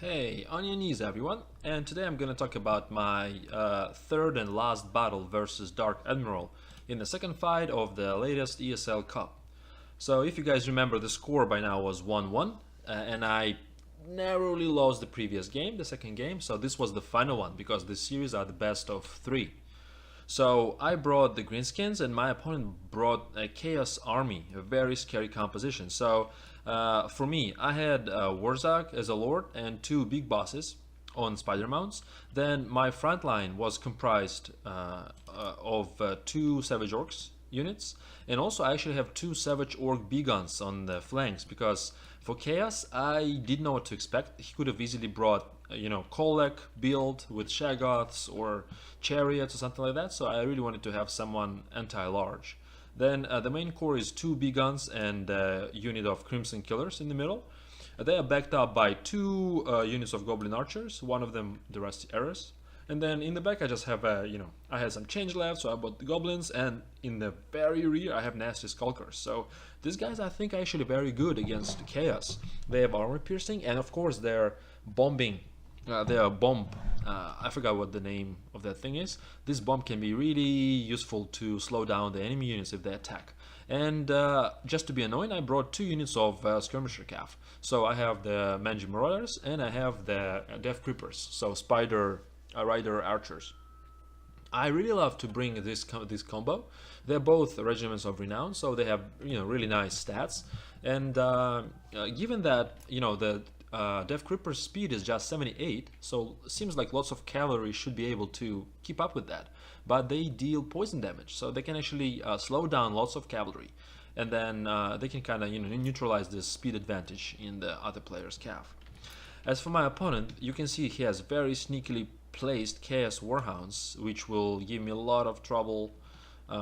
Hey, on your knees everyone, and today I'm gonna talk about my third and last battle versus Dark Admiral in the second fight of the latest ESL Cup. So if you guys remember, the score by now was 1-1, and I narrowly lost the previous game, the second game, so this was the final one because this series are the best of three. So I brought the Greenskins and my opponent brought a Chaos Army, a very scary composition. So for me, I had Warzak as a lord and two big bosses on spider mounts. Then my front line was comprised of two Savage Orcs units, and also I actually have two Savage Orc B-guns on the flanks because for Chaos I didn't know what to expect. He could have easily brought Kolek build with Shaggoths or Chariots or something like that, so I really wanted to have someone anti-large. Then the main core is two B-guns and a unit of Crimson Killers in the middle. They are backed up by two units of Goblin Archers, one of them the Rusty ARRERZ. And then in the back I just have I had some change left, so I bought the Goblins, and in the very rear I have Nasty Skulkers. So these guys I think are actually very good against Chaos. They have armor piercing, and of course they're bombing. They are bomb. I forgot what the name of that thing is. This bomb can be really useful to slow down the enemy units if they attack. And just to be annoying, I brought two units of Skirmisher Cav. So I have the Manji Marauders and I have the Death Creepers, so Spider Rider Archers. I really love to bring this combo. They're both regiments of renown, so they have really nice stats. And given that the Death Creeper's speed is just 78, so it seems like lots of cavalry should be able to keep up with that. But they deal poison damage, so they can actually slow down lots of cavalry, and then they can kind of neutralize this speed advantage in the other player's cav. As for my opponent, you can see he has very sneakily placed Chaos Warhounds, which will give me a lot of trouble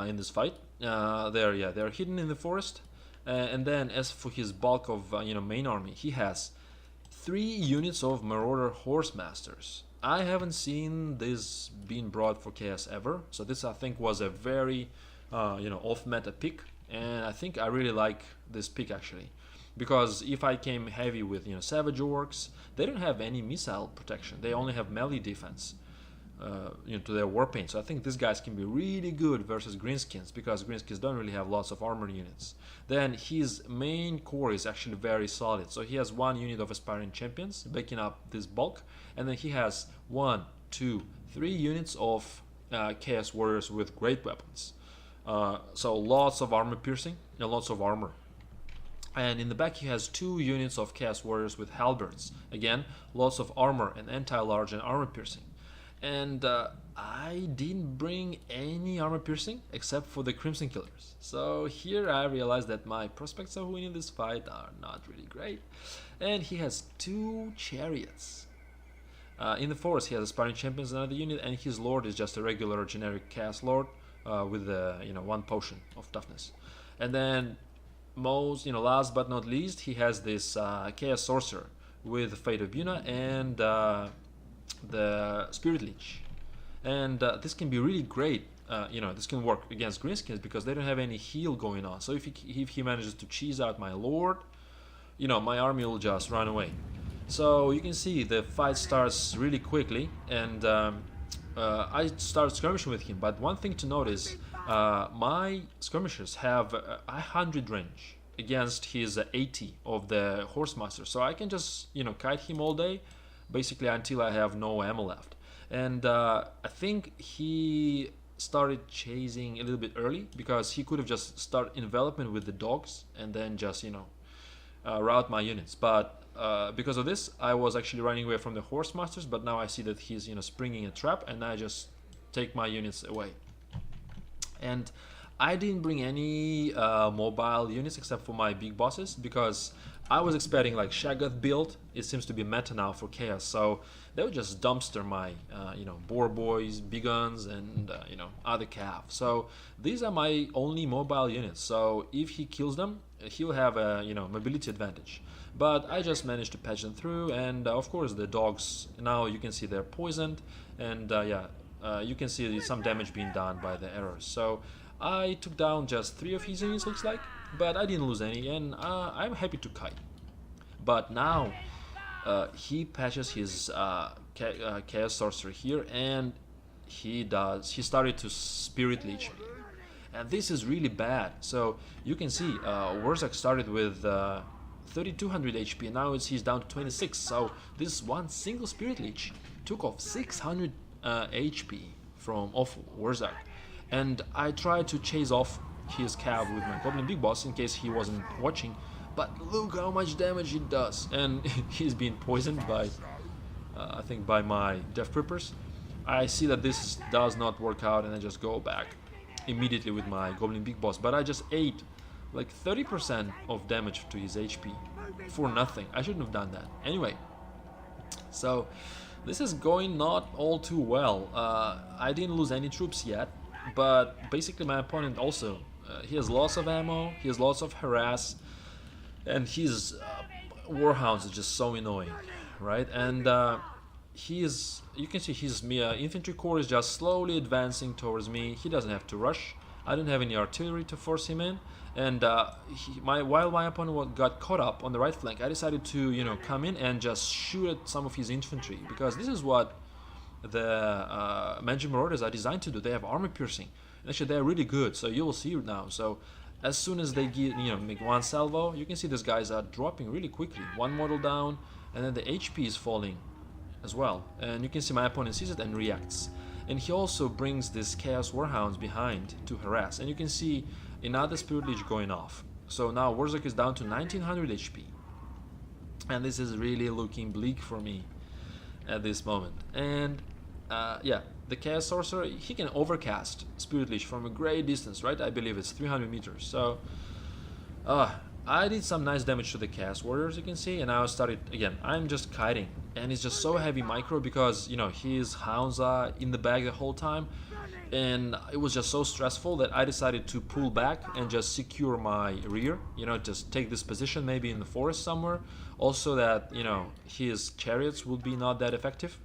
in this fight. They're hidden in the forest, and then as for his bulk of main army, he has 3 units of Marauder Horsemasters. I haven't seen this being brought for Chaos ever, so this I think was a very off-meta pick, and I think I really like this pick actually. Because if I came heavy with Savage Orcs, they don't have any missile protection. They only have melee defense to their Warpaint. So I think these guys can be really good versus Greenskins, because Greenskins don't really have lots of armor units. Then his main core is actually very solid. So he has 1 unit of Aspiring Champions backing up this bulk, and then he has 1, 2, 3 units of Chaos Warriors with great weapons. So lots of armor piercing and lots of armor. And in the back he has 2 units of Chaos Warriors with halberds. Again, lots of armor and anti-large and armor piercing. And I didn't bring any armor piercing except for the Crimson Killers. So here I realized that my prospects of winning this fight are not really great. And he has 2 Chariots. In the forest he has Aspiring Champions, another unit, and his Lord is just a regular generic Chaos Lord with 1 potion of toughness. And then last but not least, he has this Chaos Sorcerer with Fate of Buna and the Spirit Leech. And this can be really great. This can work against Greenskins because they don't have any heal going on. So if he manages to cheese out my Lord, my army will just run away. So you can see the fight starts really quickly, and I start skirmishing with him. But one thing to notice, my skirmishers have 100 range against his 80 of the Horsemaster, so I can just kite him all day, basically until I have no ammo left. And I think he started chasing a little bit early, because he could have just started envelopment with the dogs and then just route my units. But because of this, I was actually running away from the Horsemasters, but now I see that he's springing a trap, and I just take my units away. And I didn't bring any mobile units except for my big bosses, because I was expecting like Shaggoth build. It seems to be meta now for Chaos, so they would just dumpster my Boar Boys, Big Guns, and other cav. So these are my only mobile units, so if he kills them, he'll have a mobility advantage. But I just managed to patch them through, and of course the dogs, now you can see they're poisoned, and you can see some damage being done by the ARRERZ. So I took down just 3 of his units, looks like, but I didn't lose any, and I'm happy to kite. But now he patches his Chaos Sorcerer here, and he started to Spirit Leech me. And this is really bad. So you can see Warzak started with 3200 HP, and now he's down to 26. So this one single Spirit Leech took off 600 HP from off Warzak. And I tried to chase off his Cav with my Goblin Big Boss in case he wasn't watching. But look how much damage it does. And he's being poisoned by, I think, by my Death Preppers. I see that this does not work out, and I just go back immediately with my Goblin Big Boss. But I just ate like 30% of damage to his HP for nothing. I shouldn't have done that. Anyway, so this is going not all too well. I didn't lose any troops yet, but basically my opponent also, he has lots of ammo, he has lots of harass, and his Warhounds are just so annoying, right? And you can see his infantry corps is just slowly advancing towards me. He doesn't have to rush. I don't have any artillery to force him in. And while my opponent got caught up on the right flank, I decided to come in and just shoot at some of his infantry, because this is what the Magic Marauders are designed to do. They have armor piercing. And actually, they're really good. So you will see it now. So as soon as they make one salvo, you can see these guys are dropping really quickly. One model down, and then the HP is falling as well. And you can see my opponent sees it and reacts. And he also brings this Chaos Warhounds behind to harass. And you can see another Spirit Leech going off. So now Warzak is down to 1900 HP. And this is really looking bleak for me at this moment. And yeah, the Chaos Sorcerer, he can overcast Spirit Leech from a great distance, right? I believe it's 300 meters. So I did some nice damage to the Chaos Warriors, you can see, and I started, again, I'm just kiting. And it's just so heavy micro because, his hounds are in the bag the whole time. And it was just so stressful that I decided to pull back and just secure my rear, just take this position maybe in the forest somewhere. Also that, his chariots will be not that effective.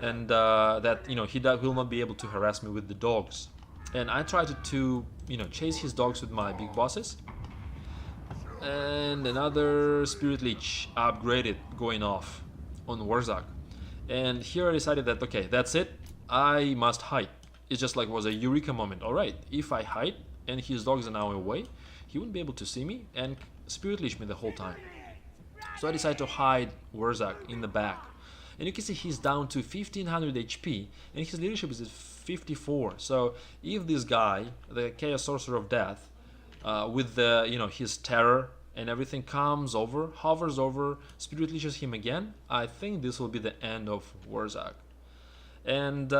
And that, he will not be able to harass me with the dogs. And I tried to chase his dogs with my big bosses. And another Spirit Leech upgraded going off on Warzak. And here I decided that, okay, that's it, I must hide. It just like was a eureka moment. Alright, if I hide and his dogs are now away, he wouldn't be able to see me and Spirit Leech me the whole time. So I decided to hide Warzak in the back. And you can see he's down to 1500 HP and his leadership is at 54. So if this guy, the Chaos Sorcerer of Death, with the his terror and everything comes over, hovers over, Spirit Leeches him again, I think this will be the end of Warzak. And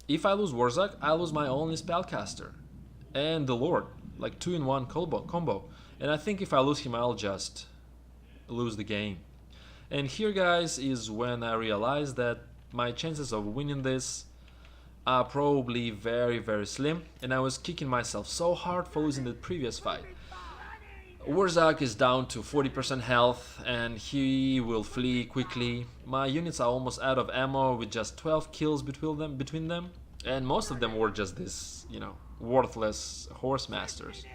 if I lose Warzak, I lose my only spellcaster and the Lord, like 2-in-1 combo. And I think if I lose him, I'll just lose the game. And here, guys, is when I realized that my chances of winning this are probably very, very slim. And I was kicking myself so hard for losing the previous fight. Warzak is down to 40% health and he will flee quickly. My units are almost out of ammo with just 12 kills between them. And most of them were just this, worthless horse masters.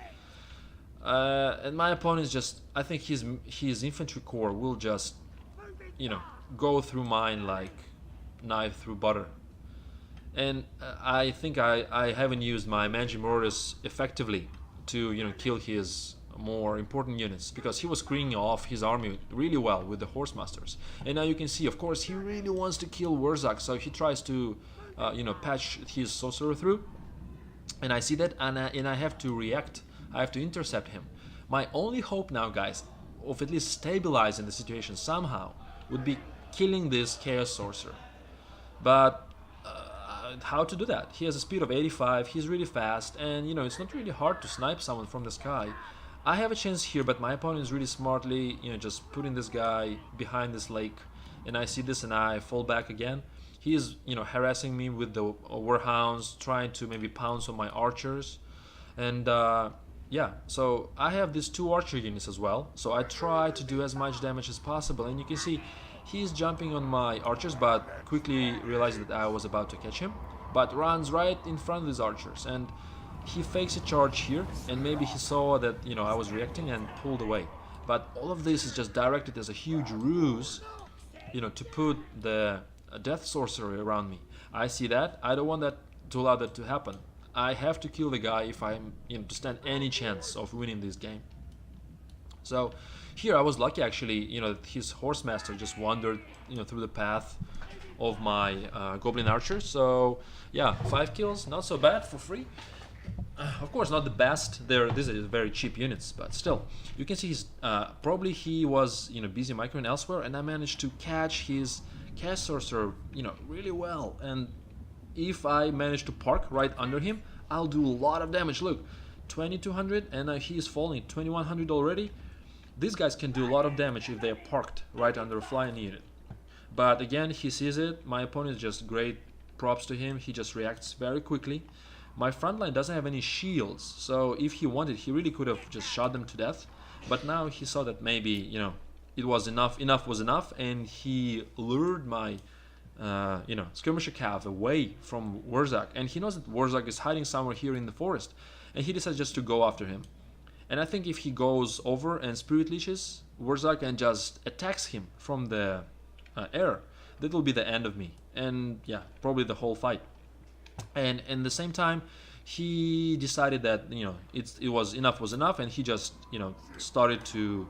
And my opponent is just, I think his infantry corps will just, go through mine like knife through butter. And I think I haven't used my Magic Marauders effectively to, kill his more important units, because he was screening off his army really well with the horse masters. And now you can see, of course, he really wants to kill Warzak, so he tries to, patch his sorcerer through. And I see that, and I have to react. I have to intercept him. My only hope now, guys, of at least stabilizing the situation somehow, would be killing this Chaos Sorcerer. But how to do that? He has a speed of 85, he's really fast, and it's not really hard to snipe someone from the sky. I have a chance here, but my opponent is really smartly, just putting this guy behind this lake, and I see this and I fall back again. He is, harassing me with the Warhounds, trying to maybe pounce on my archers, and yeah, so I have these 2 archer units as well, so I try to do as much damage as possible, and you can see he's jumping on my archers, but quickly realized that I was about to catch him, but runs right in front of these archers, and he fakes a charge here, and maybe he saw that I was reacting and pulled away. but all of this is just directed as a huge ruse, you know, to put the death sorcery around me. I see that. I don't want that to allow that to happen. I have to kill the guy if I'm, you know, to stand any chance of winning this game. So here I was lucky actually, you know, his horse master just wandered, you know, through the path of my goblin archer. So yeah, 5 kills, not so bad for free. Of course not the best. These are very cheap units, but still, you can see he's probably he was, you know, busy microing elsewhere, and I managed to catch his cast sorcerer, you know, really well. And if I manage to park right under him, I'll do a lot of damage. Look, 2200, and he is falling 2100 already. These guys can do a lot of damage if they are parked right under a flying unit. But again, he sees it. My opponent is just great. Props to him. He just reacts very quickly. My front line doesn't have any shields, so if he wanted, he really could have just shot them to death. But now he saw that maybe, you know, it was enough. Enough was enough, and he lured my, you know, skirmisher cav away from Warzak. And he knows that Warzak is hiding somewhere here in the forest, and he decides just to go after him. And I think if he goes over and spirit leashes Warzak and just attacks him from the air, that will be the end of me, and yeah, probably the whole fight. And in the same time, he decided that, you know, it was enough, and he just, you know, started to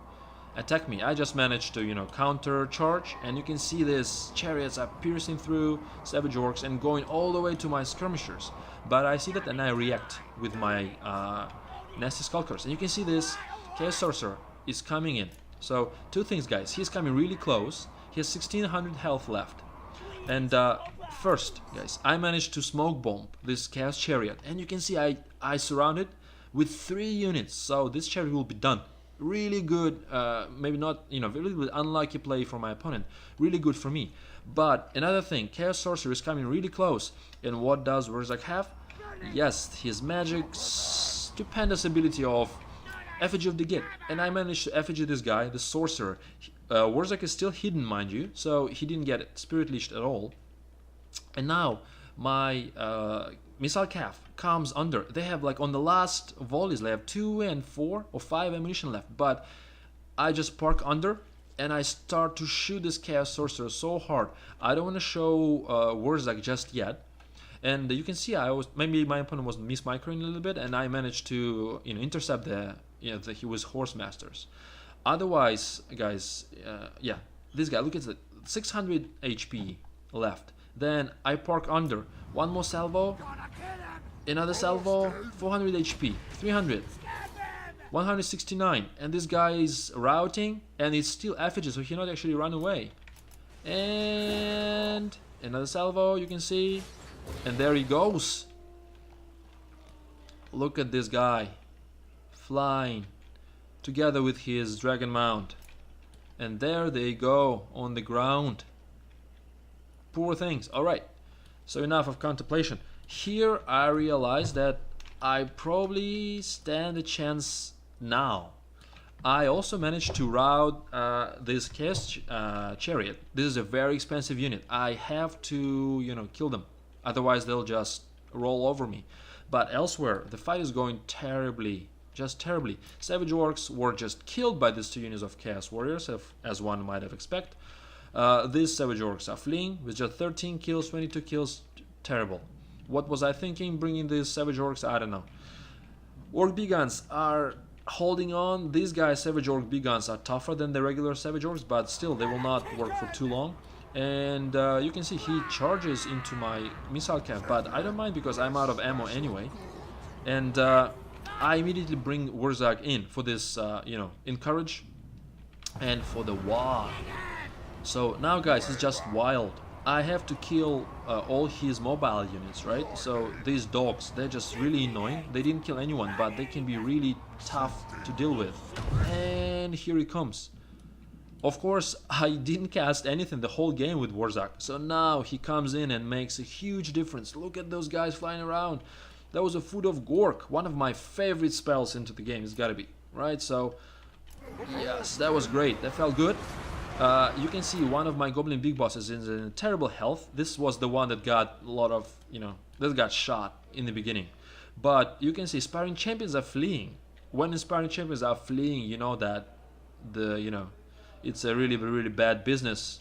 attack me. I just managed to, you know, counter charge, and you can see these chariots are piercing through savage orcs and going all the way to my skirmishers. But I see that, and I react with my nasty skulkers, and you can see this chaos sorcerer is coming in. So two things, guys. He's coming really close. He has 1600 health left, and first, guys, I managed to smoke bomb this chaos chariot, and you can see I surrounded with 3 units, so this chariot will be done. Really good, maybe not, you know, really unlucky play for my opponent, really good for me. But another thing, chaos sorcerer is coming really close, and what does Warzak have? Yes, his magic stupendous ability of effigy of the git, and I managed to effigy this guy, the sorcerer. Warzak is still hidden, mind you, so he didn't get spirit leashed at all. And now my missile calf comes under. They have, like, on the last volleys, they have 2 and 4 or 5 ammunition left, but I just park under and I start to shoot this chaos sorcerer so hard. I don't want to show Warzak just yet, and you can see maybe my opponent was mismicroing a little bit, and I managed to, you know, intercept he was horse masters. Otherwise, guys, yeah, this guy, look at the 600 HP left. Then I park under. One more salvo. Another salvo. 400 HP. 300. 169. And this guy is routing. And it's still effigy, so he not actually run away. And another salvo, you can see. And there he goes. Look at this guy. Flying. Together with his dragon mount. And there they go on the ground. Poor things. Alright, so enough of contemplation. Here I realize that I probably stand a chance now. I also managed to rout this chaos chariot. This is a very expensive unit. I have to, you know, kill them, otherwise they'll just roll over me. But elsewhere the fight is going terribly, just terribly. Savage orcs were just killed by these 2 units of chaos warriors, as one might have expected. These savage orcs are fleeing with just 13 kills, 22 kills. Terrible. What was I thinking bringing these savage orcs? I don't know. Orc B-guns are holding on. These guys, savage orc B-guns, are tougher than the regular savage orcs, but still they will not work for too long. And you can see he charges into my missile camp, but I don't mind because I'm out of ammo anyway. And I immediately bring Warzak in for this, you know, encourage and for the wah. So now, guys, it's just wild. I have to kill all his mobile units, right? So these dogs, they're just really annoying. They didn't kill anyone, but they can be really tough to deal with. And here he comes. Of course, I didn't cast anything the whole game with Warzak. So now he comes in and makes a huge difference. Look at those guys flying around. That was a Foot of Gork, one of my favorite spells into the game. It's gotta be, right? So, yes, that was great. That felt good. You can see one of my goblin big bosses is in terrible health. This was the one that got a lot of, you know, that got shot in the beginning. But you can see sparring champions are fleeing. When inspiring champions are fleeing, you know that it's a really bad business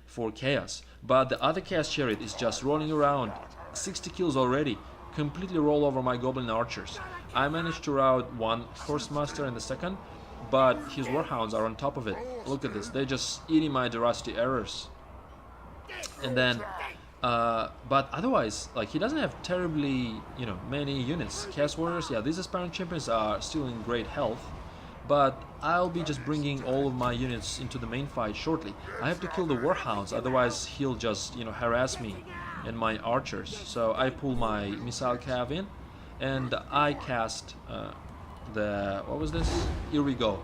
for Chaos. But the other Chaos Chariot is just rolling around, 60 kills already, completely roll over my Goblin Archers. I managed to rout one Horsemaster in the second, but his Warhounds are on top of it. Look at this, they're just eating my Durasty ARRERZ. And then, but otherwise, like, he doesn't have terribly, many units. Chaos Warriors, yeah, these aspiring champions are still in great health, but I'll be just bringing all of my units into the main fight shortly. I have to kill the Warhounds, otherwise he'll just, harass me and my archers. So I pull my Missile Cav in, and I cast what was this? Here we go.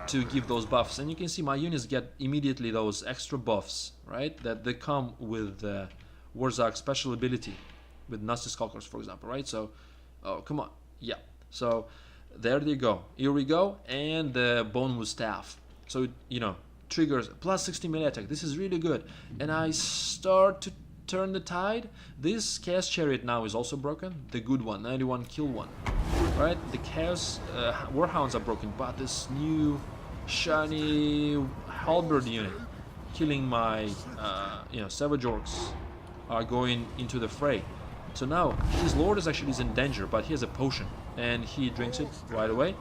To give those buffs, and you can see my units get immediately those extra buffs, right? That they come with Warzak's special ability, with Nasty Skulkers, for example, right? So, oh, come on, yeah. So, there they go. Here we go, and the Bone Staff. So, triggers plus 60 melee attack. This is really good, and I start to turn the tide. This Chaos Chariot now is also broken, the good one, 91 kill one. Right, the Chaos Warhounds are broken, but this new shiny Halberd unit killing my Savage Orcs are going into the fray. So now his Lord is in danger, but he has a potion and he drinks it right away.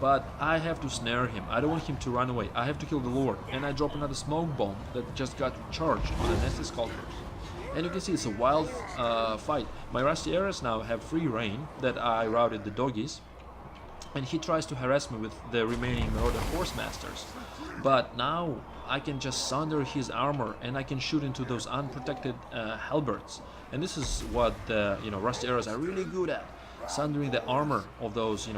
But I have to snare him. I don't want him to run away. I have to kill the Lord, and I drop another smoke bomb that just got charged on the Nasty Skulkers. And you can see it's a wild fight. My Rusty ARRERZ now have free reign that I routed the doggies, and he tries to harass me with the remaining Marauder Horsemasters. But now I can just sunder his armor, and I can shoot into those unprotected halberds. And this is what the Rusty ARRERZ are really good at, sundering the armor of those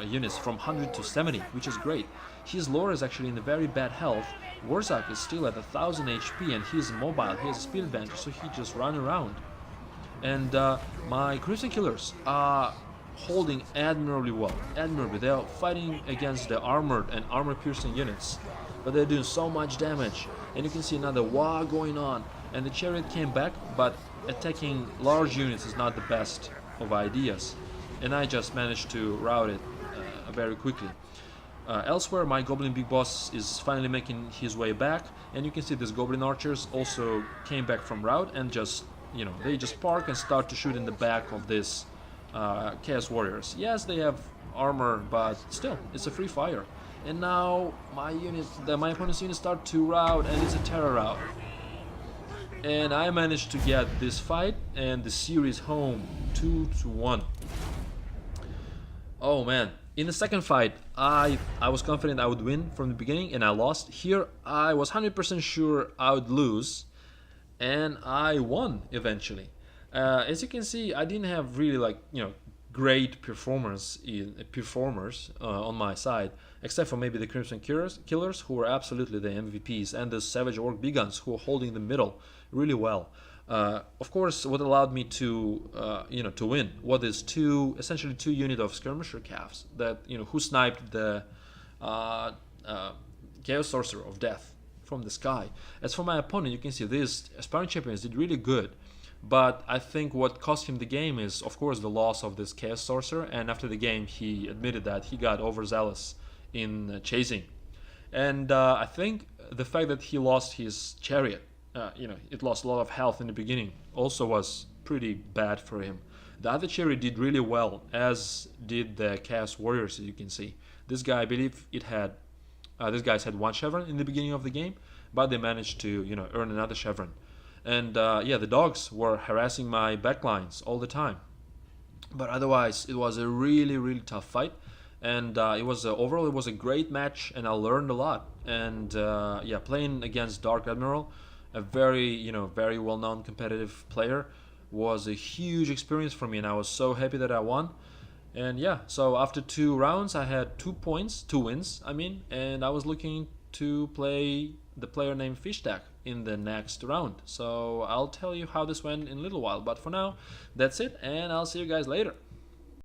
units from 100 to 70, which is great. His lore is actually in a very bad health. Warzak is still at 1000 HP, and he's mobile, he has a speed advantage, so he just run around. And my Crimson Killers are holding admirably well. They are fighting against the armored and armor-piercing units, but they're doing so much damage. And you can see another war going on, and the Chariot came back, but attacking large units is not the best of ideas. And I just managed to rout it very quickly. Elsewhere, my Goblin Big Boss is finally making his way back, and you can see these Goblin Archers also came back from rout and just, they just park and start to shoot in the back of this Chaos Warriors. Yes, they have armor, but still, it's a free fire. And now my opponent's units start to rout, and it's a terror rout. And I managed to get this fight and the series home 2-1. Oh man. In the second fight, I was confident I would win from the beginning, and I lost. Here, I was 100% sure I would lose, and I won eventually. As you can see, I didn't have really great performers on my side, except for maybe the Crimson Killers, who were absolutely the MVPs, and the Savage Orc Big Guns, who were holding the middle really well. Of course, what allowed me to to win was essentially two units of skirmisher calves that who sniped the Chaos Sorcerer of Death from the sky. As for my opponent, you can see these aspiring champions did really good, but I think what cost him the game is, of course, the loss of this Chaos Sorcerer. And after the game, he admitted that he got overzealous in chasing, and I think the fact that he lost his chariot. It lost a lot of health in the beginning, also was pretty bad for him. The other chariot did really well, as did the Chaos Warriors, as you can see. This guy, I believe these guys had one chevron in the beginning of the game, but they managed to, earn another chevron. And yeah, the dogs were harassing my backlines all the time. But otherwise, it was a really tough fight. And overall, it was a great match, and I learned a lot. And yeah, playing against Dark Admiral, a very well-known competitive player, was a huge experience for me, and I was so happy that I won. And yeah, so after 2 rounds I had 2 wins, and I was looking to play the player named Fishtack in the next round. So I'll tell you how this went in a little while, but for now, that's it, and I'll see you guys later.